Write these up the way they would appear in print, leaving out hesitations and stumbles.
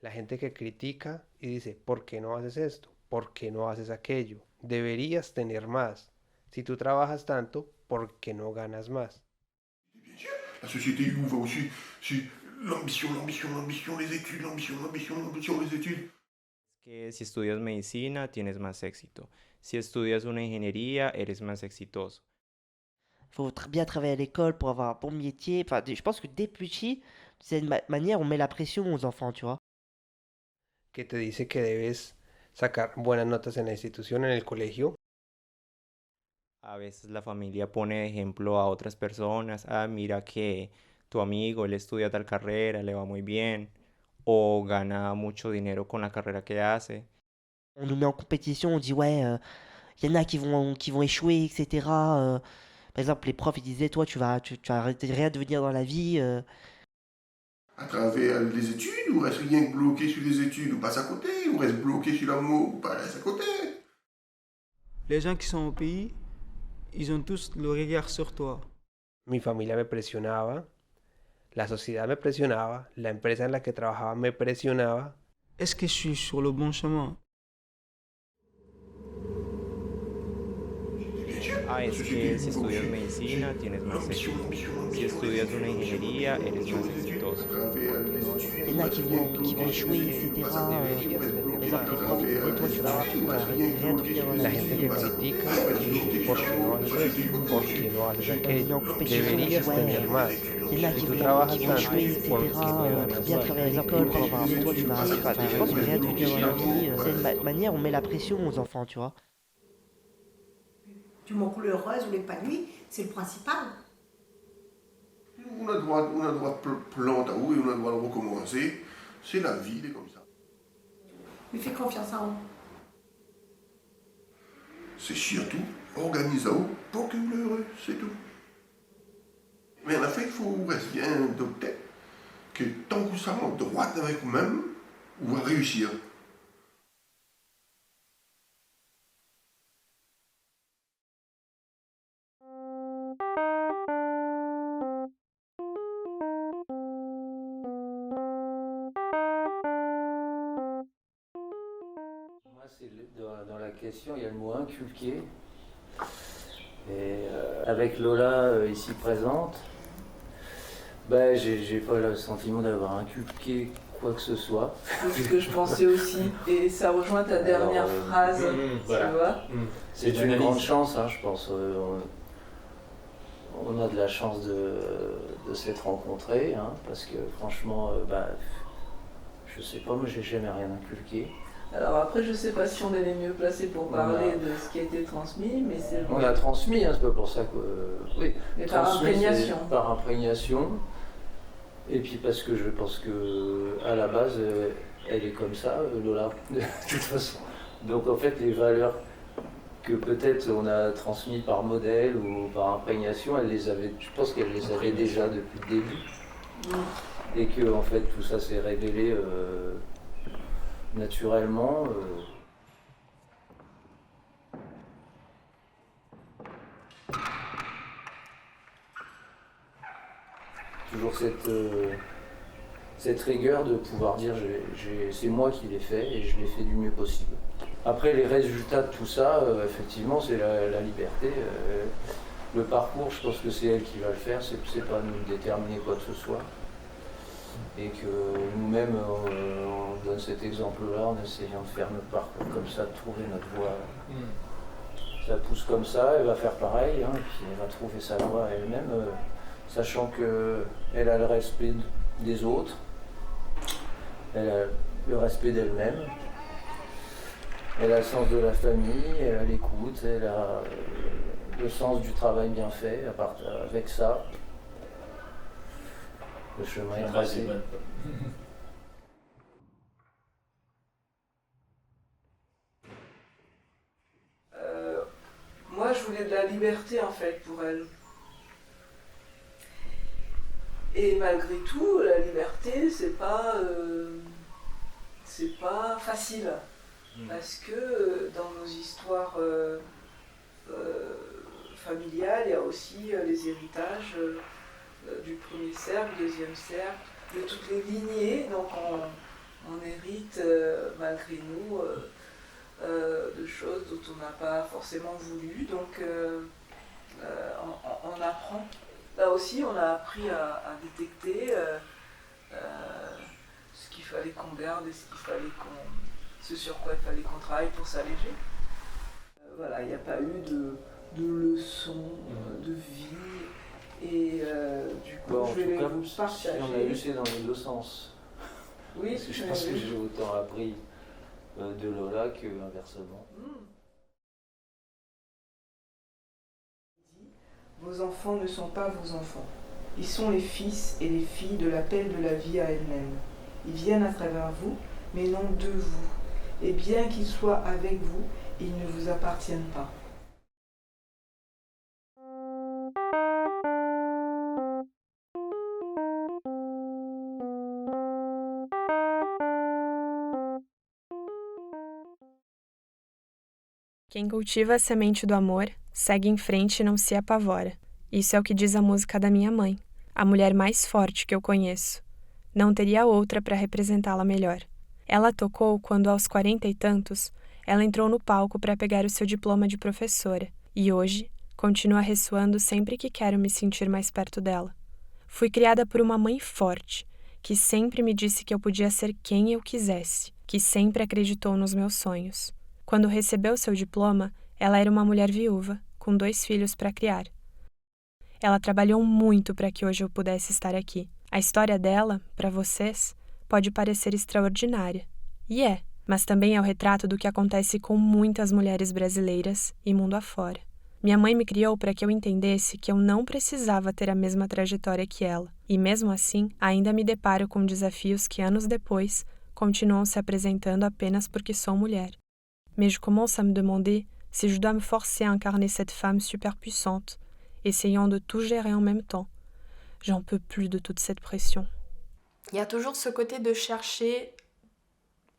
La gente que critica y dice, ¿por qué no haces esto? ¿Por qué no haces aquello? Deberías tener más. Si tú trabajas tanto, ¿por qué no ganas más? Bien sûr, la société où va aussi, c'est l'ambition, l'ambition, l'ambition, les études, l'ambition, l'ambition, l'ambition, les études. Que si estudias medicina tienes más éxito. Si estudias una ingeniería eres más exitoso. Faut bien travailler à l'école pour avoir un bon métier. Enfin, je pense que dès petit, de cette manière, on met la pression aux enfants, tu vois. Que te dice que debes sacar buenas notas en la institución, en el colegio. A veces la familia pone de ejemplo a otras personas. Ah, mira que tu amigo, él estudia tal carrera, le va muy bien. O gana mucho dinero con la carrera que hace. On nous met en compétition, on dit ouais, il y en a qui vont échouer, etc. Par exemple, les profs, ils disaient, toi, tu vas arrêter rien devenir dans la vie. À travers les études, ou reste rien que bloqué sur les études, ou passe à côté, ou reste bloqué sur l'amour, ou passe à côté. Les gens qui sont au pays, ils ont tous le regard sur toi. Mi familia me presionaba, la sociedad me presionaba, la empresa en la que trabajaba me presionaba. Est-ce que je suis sur le bon chemin? Bien sûr, Ah, la es société que si où va estudias aussi, medicina tienes c'est más l'ambition, éxito. l'ambition, Si l'ambition, les estudias études, una l'ambition, ingeniería eres l'ambition, más les études. À exitoso. travers les études, Il y en ou a reste rien que qui vont bloqué sur échouer, les études, ou passe à etc. côté, ou Deberías reste tener bloqué Par à exemple, les más. profs, ils travers disaient, toi, les études, tu ou vas reste rien arrêter que rien bloqué devenir sur dans les la La vie. gente études, ou que passe à côté, critica ou reste y dice, bloqué sur ¿por qué no l'amour. La haces société esto? où va ¿Por aussi, qué no haces On nous met aquello? en compétition, on dit Deberías ouais, tener más. il y en a Si qui tú vont, trabajas qui vont tanto, échouer, ¿por etc. qué no Faut ganas bien más? travailler à l'école pour avoir un bon diplôme. Enfin, je pense que rien devenir dans la vie. C'est une manière, on met la pression aux enfants, tu vois. Du moment qu'on est heureuse, on l'épanoui, c'est le principal. On a droit de planter où et on a droit de recommencer. C'est la vie, c'est comme ça. Mais fais confiance en eux. C'est surtout organiser pour que vous l'heureux, c'est tout. Mais en fait, il faut rester bien adopter que tant que vous serez en droite avec vous-même, vous allez réussir. Moi, dans la question, il y a le mot inculquer. Et avec Lola ici présente, ben, j'ai pas le sentiment d'avoir inculqué quoi que ce soit. C'est ce que je pensais aussi. Et ça rejoint ta dernière Alors, phrase, voilà. tu vois. C'est une grande chance, hein, je pense. On a de la chance de s'être rencontrés, hein, parce que franchement, je sais pas, moi j'ai jamais rien inculqué. Alors après, je sais pas si on est les mieux placés pour parler de ce qui a été transmis, mais c'est On a transmis, hein, c'est pas pour ça que. Oui, mais par transmis, imprégnation. c'est par imprégnation. Et puis parce que je pense que à la base, elle est comme ça, Lola, de toute façon. Donc en fait, les valeurs que peut-être on a transmises par modèle ou par imprégnation, elle les avait, je pense qu'elle les avait déjà depuis le début. Et que en fait tout ça s'est révélé naturellement. Toujours cette rigueur de pouvoir dire c'est moi qui l'ai fait et je l'ai fait du mieux possible. Après les résultats de tout ça, effectivement c'est la liberté. Le parcours, je pense que c'est elle qui va le faire, c'est pas nous déterminer quoi que ce soit. Et que nous-mêmes on donne cet exemple-là en essayant de faire notre parcours comme ça, de trouver notre voie. Ça pousse comme ça, elle va faire pareil, hein, et puis elle va trouver sa voie elle-même, sachant qu'elle a le respect des autres, elle a le respect d'elle-même, elle a le sens de la famille, elle a l'écoute, elle a le sens du travail bien fait. Avec ça, le chemin est tracé. Moi, je voulais de la liberté en fait pour elle. Et malgré tout, la liberté, c'est pas facile. Parce que dans nos histoires familiales, il y a aussi les héritages du premier cercle, deuxième cercle, de toutes les lignées. Donc On hérite, malgré nous, de choses dont on n'a pas forcément voulu. Donc, on apprend. Là aussi, on a appris à détecter ce qu'il fallait qu'on garde et ce sur quoi il fallait qu'on travaille pour s'alléger. Voilà, il n'y a pas eu de leçons de vie. Et du coup, Bon, en je vais tout cas, vous si partager. on a eu, c'est dans les deux sens. Oui, Parce que je pense que j'ai autant appris de Lola que inversement. Vos enfants ne sont pas vos enfants. Ils sont les fils et les filles de l'appel de la vie à elle-même. Ils viennent à travers vous, mais non de vous. Et bien qu'ils soient avec vous, ils ne vous appartiennent pas. Quem cultiva a semente do amor, segue em frente e não se apavora. Isso é o que diz a música da minha mãe, a mulher mais forte que eu conheço. Não teria outra para representá-la melhor. Ela tocou quando, aos 40 e tantos, ela entrou no palco para pegar o seu diploma de professora, e hoje continua ressoando sempre que quero me sentir mais perto dela. Fui criada por uma mãe forte, que sempre me disse que eu podia ser quem eu quisesse, que sempre acreditou nos meus sonhos. Quando recebeu seu diploma, ela era uma mulher viúva, com 2 filhos para criar. Ela trabalhou muito para que hoje eu pudesse estar aqui. A história dela, para vocês, pode parecer extraordinária. E é, mas também é o retrato do que acontece com muitas mulheres brasileiras e mundo afora. Minha mãe me criou para que eu entendesse que eu não precisava ter a mesma trajetória que ela. E mesmo assim, ainda me deparo com desafios que anos depois continuam se apresentando apenas porque sou mulher. Mais je commence à me demander si je dois me forcer à incarner cette femme super puissante, essayant de tout gérer en même temps. J'en peux plus de toute cette pression. Il y a toujours ce côté de chercher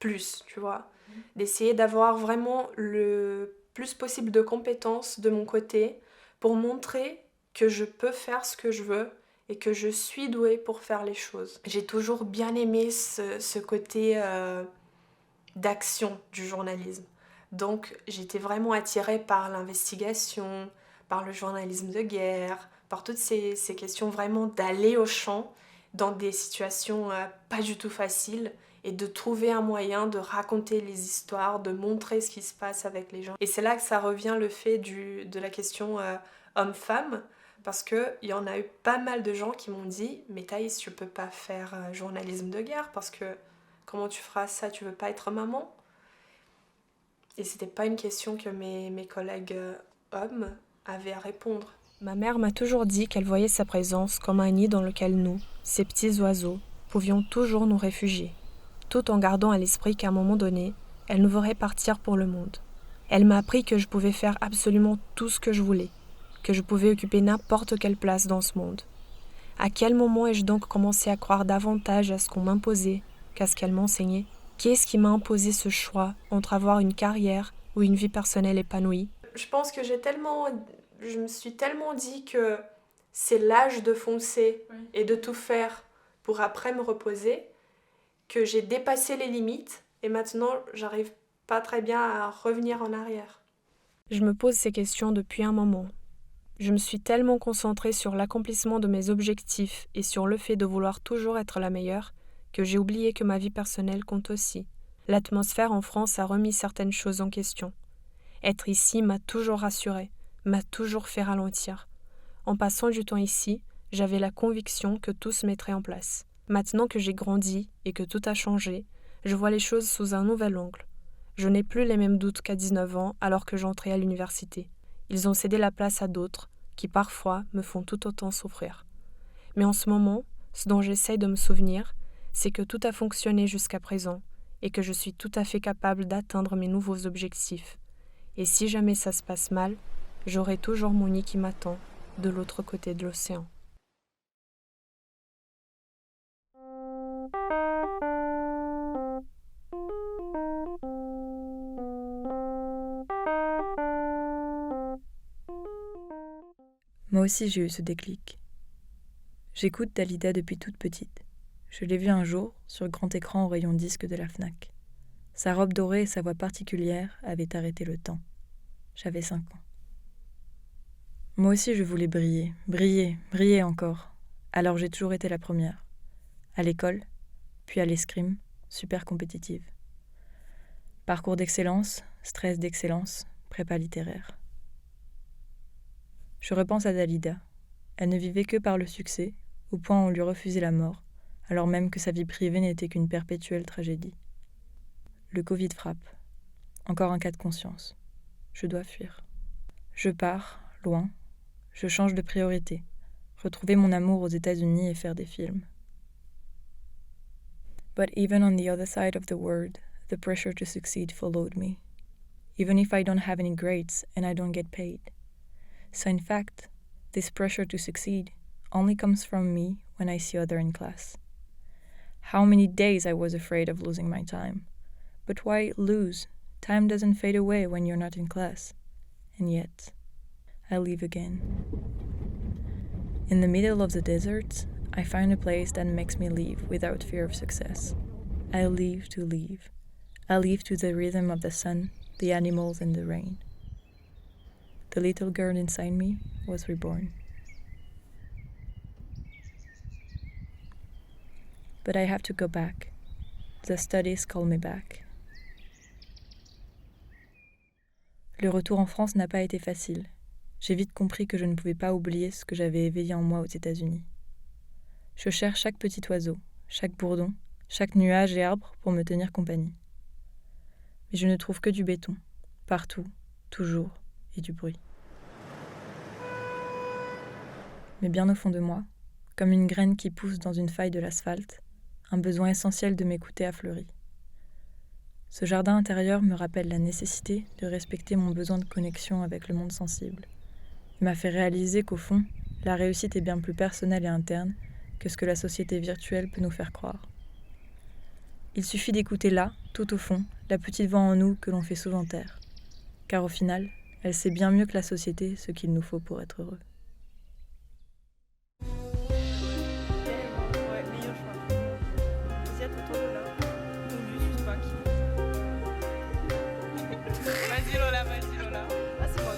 plus, tu vois, d'essayer d'avoir vraiment le plus possible de compétences de mon côté pour montrer que je peux faire ce que je veux et que je suis douée pour faire les choses. J'ai toujours bien aimé ce côté d'action du journalisme. Donc j'étais vraiment attirée par l'investigation, par le journalisme de guerre, par toutes ces questions vraiment d'aller au champ dans des situations pas du tout faciles et de trouver un moyen de raconter les histoires, de montrer ce qui se passe avec les gens. Et c'est là que ça revient le fait de la question homme-femme, parce qu'il y en a eu pas mal de gens qui m'ont dit « Mais Thaïs, tu peux pas faire journalisme de guerre parce que comment tu feras ça, tu veux pas être maman ?» Et c'était pas une question que mes collègues hommes avaient à répondre. Ma mère m'a toujours dit qu'elle voyait sa présence comme un nid dans lequel nous, ces petits oiseaux, pouvions toujours nous réfugier, tout en gardant à l'esprit qu'à un moment donné, elle nous verrait partir pour le monde. Elle m'a appris que je pouvais faire absolument tout ce que je voulais, que je pouvais occuper n'importe quelle place dans ce monde. À quel moment ai-je donc commencé à croire davantage à ce qu'on m'imposait qu'à ce qu'elle m'enseignait ? Qu'est-ce qui m'a imposé ce choix entre avoir une carrière ou une vie personnelle épanouie ? Je pense que je me suis tellement dit que c'est l'âge de foncer et de tout faire pour après me reposer que j'ai dépassé les limites et maintenant j'arrive pas très bien à revenir en arrière. Je me pose ces questions depuis un moment. Je me suis tellement concentrée sur l'accomplissement de mes objectifs et sur le fait de vouloir toujours être la meilleure que j'ai oublié que ma vie personnelle compte aussi. L'atmosphère en France a remis certaines choses en question. Être ici m'a toujours rassurée, m'a toujours fait ralentir. En passant du temps ici, j'avais la conviction que tout se mettrait en place. Maintenant que j'ai grandi et que tout a changé, je vois les choses sous un nouvel angle. Je n'ai plus les mêmes doutes qu'à 19 ans alors que j'entrais à l'université. Ils ont cédé la place à d'autres, qui parfois me font tout autant souffrir. Mais en ce moment, ce dont j'essaye de me souvenir, c'est que tout a fonctionné jusqu'à présent et que je suis tout à fait capable d'atteindre mes nouveaux objectifs. Et si jamais ça se passe mal, j'aurai toujours mon nid qui m'attend de l'autre côté de l'océan. Moi aussi j'ai eu ce déclic. J'écoute Dalida depuis toute petite. Je l'ai vu un jour, sur grand écran au rayon disque de la Fnac. Sa robe dorée et sa voix particulière avaient arrêté le temps. J'avais 5 ans. Moi aussi je voulais briller, briller, briller encore. Alors j'ai toujours été la première. À l'école, puis à l'escrime, super compétitive. Parcours d'excellence, stress d'excellence, prépa littéraire. Je repense à Dalida. Elle ne vivait que par le succès, au point où on lui refusait la mort, alors même que sa vie privée n'était qu'une perpétuelle tragédie. Le Covid frappe. Encore un cas de conscience. Je dois fuir. Je pars, loin. Je change de priorité. Retrouver mon amour aux États-Unis et faire des films. But even on the other side of the world, the pressure to succeed followed me. Even if I don't have any grades and I don't get paid. So in fact, this pressure to succeed only comes from me when I see others in class. How many days I was afraid of losing my time. But why lose? Time doesn't fade away when you're not in class. And yet, I leave again. In the middle of the desert, I find a place that makes me leave without fear of success. I leave to leave. I leave to the rhythm of the sun, the animals and the rain. The little girl inside me was reborn. But I have to go back. The studies call me back. Le retour en France n'a pas été facile. J'ai vite compris que je ne pouvais pas oublier ce que j'avais éveillé en moi aux États-Unis. Je cherche chaque petit oiseau, chaque bourdon, chaque nuage et arbre pour me tenir compagnie. Mais je ne trouve que du béton, partout, toujours, et du bruit. Mais bien au fond de moi, comme une graine qui pousse dans une faille de l'asphalte, un besoin essentiel de m'écouter a fleuri. Ce jardin intérieur me rappelle la nécessité de respecter mon besoin de connexion avec le monde sensible. Il m'a fait réaliser qu'au fond, la réussite est bien plus personnelle et interne que ce que la société virtuelle peut nous faire croire. Il suffit d'écouter là, tout au fond, la petite voix en nous que l'on fait souvent taire. Car au final, elle sait bien mieux que la société ce qu'il nous faut pour être heureux. Vas-y Lola. Ah, c'est moi.